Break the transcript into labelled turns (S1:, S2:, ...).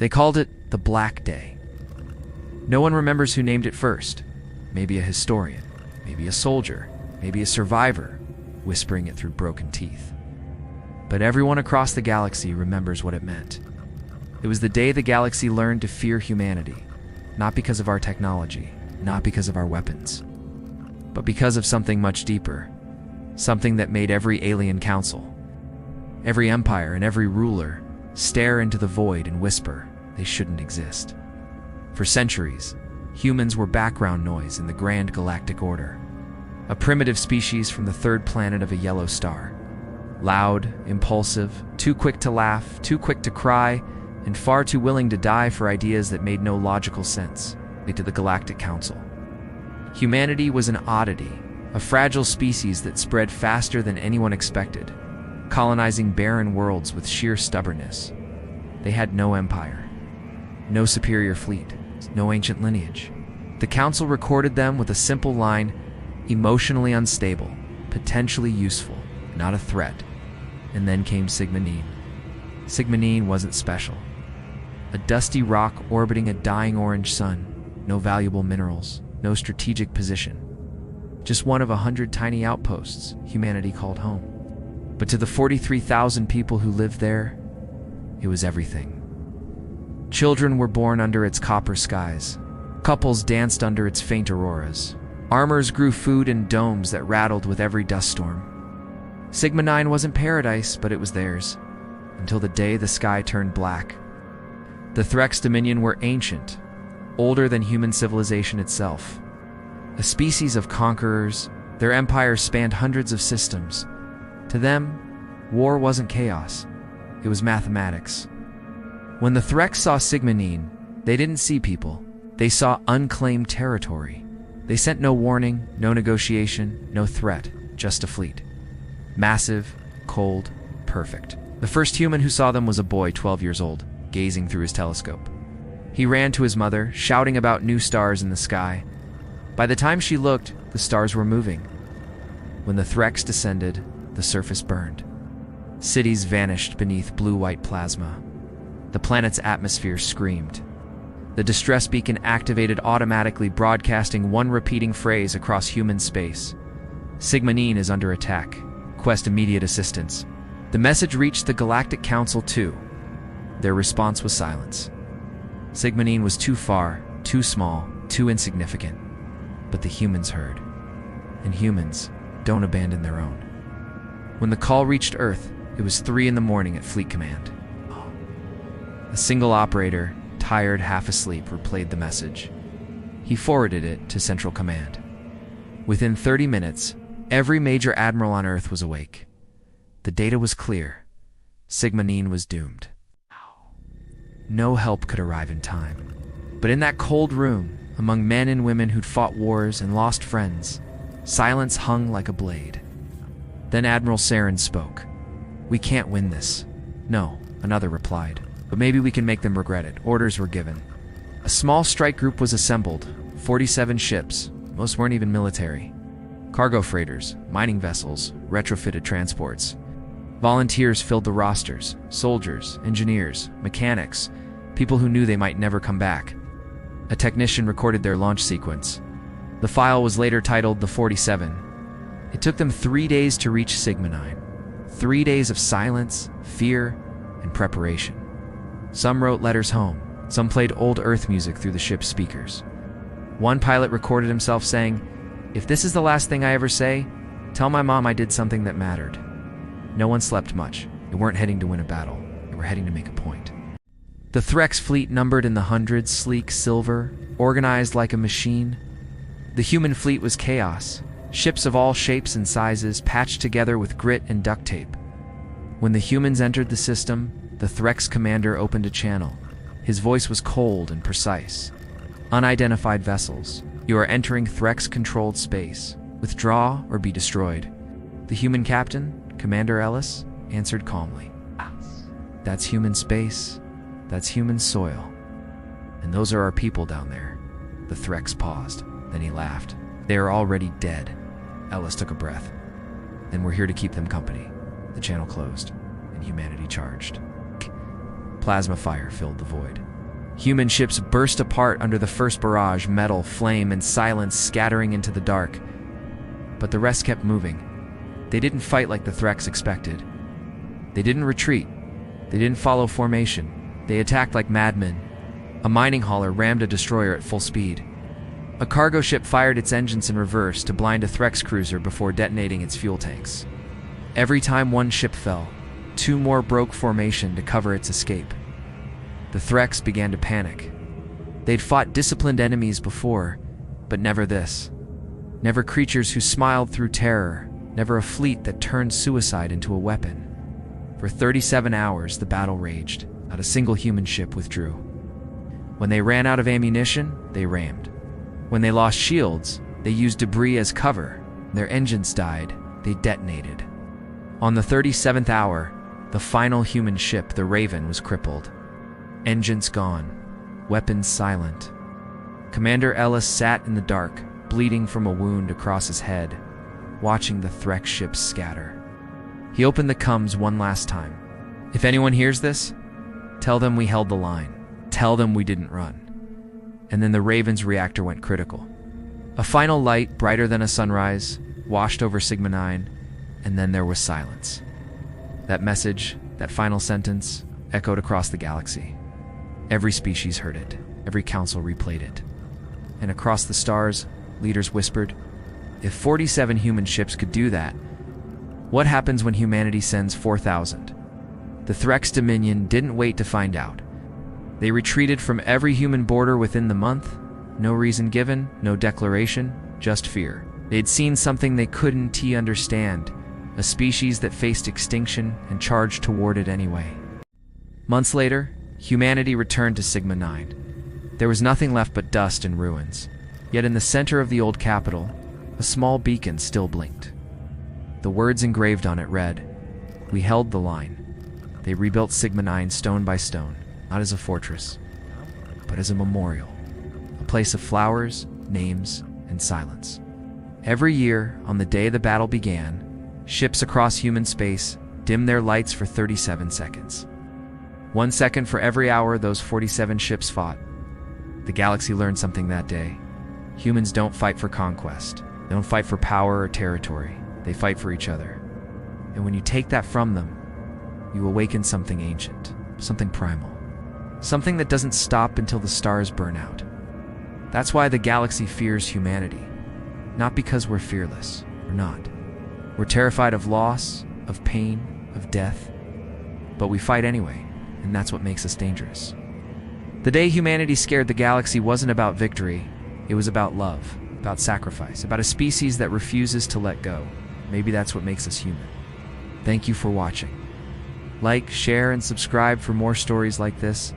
S1: They called it the Black Day. No one remembers who named it first. Maybe a historian, maybe a soldier, maybe a survivor, whispering it through broken teeth. But everyone across the galaxy remembers what it meant. It was the day the galaxy learned to fear humanity, not because of our technology, not because of our weapons, but because of something much deeper, something that made every alien council, every empire and every ruler stare into the void and whisper they shouldn't exist. For centuries, humans were background noise in the grand galactic order, a primitive species from the third planet of a yellow star. Loud, impulsive, too quick to laugh, too quick to cry, and far too willing to die for ideas that made no logical sense, to the Galactic Council. Humanity was an oddity, a fragile species that spread faster than anyone expected, colonizing barren worlds with sheer stubbornness. They had no empire, no superior fleet, no ancient lineage. The Council recorded them with a simple line: emotionally unstable, potentially useful, not a threat. And then came Sigma-9. Sigma-9 wasn't special. A dusty rock orbiting a dying orange sun, no valuable minerals, no strategic position. Just one of 100 tiny outposts humanity called home. But to the 43,000 people who lived there, it was everything. Children were born under its copper skies. Couples danced under its faint auroras. Armors grew food in domes that rattled with every dust storm. Sigma-9 wasn't paradise, but it was theirs, until the day the sky turned black. The Threx Dominion were ancient, older than human civilization itself. A species of conquerors, their empire spanned hundreds of systems. To them, war wasn't chaos, it was mathematics. When the Threx saw Sigma-9, they didn't see people, they saw unclaimed territory. They sent no warning, no negotiation, no threat, just a fleet. Massive, cold, perfect. The first human who saw them was a boy 12 years old, gazing through his telescope. He ran to his mother, shouting about new stars in the sky. By the time she looked, the stars were moving. When the Threx descended, the surface burned. Cities vanished beneath blue-white plasma. The planet's atmosphere screamed. The distress beacon activated automatically, broadcasting one repeating phrase across human space: Sigma-9 is under attack. Request immediate assistance. The message reached the Galactic Council too. Their response was silence. Sigma-9 was too far, too small, too insignificant. But the humans heard. And humans don't abandon their own. When the call reached Earth, it was 3 a.m. at Fleet Command. A single operator, tired, half asleep, replayed the message. He forwarded it to Central Command. Within 30 minutes, every major admiral on Earth was awake. The data was clear. Sigma-9 was doomed. No help could arrive in time. But in that cold room, among men and women who'd fought wars and lost friends, silence hung like a blade. Then Admiral Saren spoke. "We can't win this." "No," another replied. "But maybe we can make them regret it." Orders were given. A small strike group was assembled, 47 ships, most weren't even military. Cargo freighters, mining vessels, retrofitted transports. Volunteers filled the rosters, soldiers, engineers, mechanics, people who knew they might never come back. A technician recorded their launch sequence. The file was later titled The 47. It took them 3 days to reach Sigma-9. 3 days of silence, fear, and preparation. Some wrote letters home. Some played old Earth music through the ship's speakers. One pilot recorded himself saying, "If this is the last thing I ever say, tell my mom I did something that mattered." No one slept much. They weren't heading to win a battle. They were heading to make a point. The Threx fleet numbered in the hundreds, sleek, silver, organized like a machine. The human fleet was chaos. Ships of all shapes and sizes, patched together with grit and duct tape. When the humans entered the system, the Threx commander opened a channel. His voice was cold and precise. "Unidentified vessels. You are entering Threx-controlled space. Withdraw or be destroyed." The human captain, Commander Ellis, answered calmly. "That's human space. That's human soil. And those are our people down there." The Threx paused. Then he laughed. "They are already dead." Ellis took a breath. "Then we're here to keep them company." The channel closed, and humanity charged. Plasma fire filled the void. Human ships burst apart under the first barrage, metal, flame, and silence scattering into the dark. But the rest kept moving. They didn't fight like the Threx expected. They didn't retreat. They didn't follow formation. They attacked like madmen. A mining hauler rammed a destroyer at full speed. A cargo ship fired its engines in reverse to blind a Threx cruiser before detonating its fuel tanks. Every time one ship fell, two more broke formation to cover its escape. The Threx began to panic. They'd fought disciplined enemies before, but never this. Never creatures who smiled through terror, never a fleet that turned suicide into a weapon. For 37 hours, the battle raged. Not a single human ship withdrew. When they ran out of ammunition, they rammed. When they lost shields, they used debris as cover. Their engines died, they detonated. On the 37th hour, the final human ship, the Raven, was crippled. Engines gone, weapons silent. Commander Ellis sat in the dark, bleeding from a wound across his head, watching the Threx ships scatter. He opened the comms one last time. If anyone hears this, tell them we held the line. Tell them we didn't run. And then the Raven's reactor went critical. A final light, brighter than a sunrise, washed over Sigma 9, and then there was silence. That message, that final sentence, echoed across the galaxy. Every species heard it. Every council replayed it. And across the stars, leaders whispered, if 47 human ships could do that, what happens when humanity sends 4,000? The Threx Dominion didn't wait to find out. They retreated from every human border within the month. No reason given, no declaration, just fear. They'd seen something they couldn't understand, a species that faced extinction and charged toward it anyway. Months later, humanity returned to Sigma 9. There was nothing left but dust and ruins. Yet in the center of the old capital, a small beacon still blinked. The words engraved on it read, "We held the line." They rebuilt Sigma 9 stone by stone, not as a fortress, but as a memorial, a place of flowers, names, and silence. Every year, on the day the battle began, ships across human space dimmed their lights for 37 seconds. 1 second for every hour those 47 ships fought. The galaxy learned something that day. Humans don't fight for conquest. They don't fight for power or territory. They fight for each other. And when you take that from them, you awaken something ancient, something primal, something that doesn't stop until the stars burn out. That's why the galaxy fears humanity. Not because we're fearless. We're not. We're terrified of loss, of pain, of death. But we fight anyway, and that's what makes us dangerous. The day humanity scared the galaxy wasn't about victory. It was about love, about sacrifice, about a species that refuses to let go. Maybe that's what makes us human. Thank you for watching. Like, share, and subscribe for more stories like this.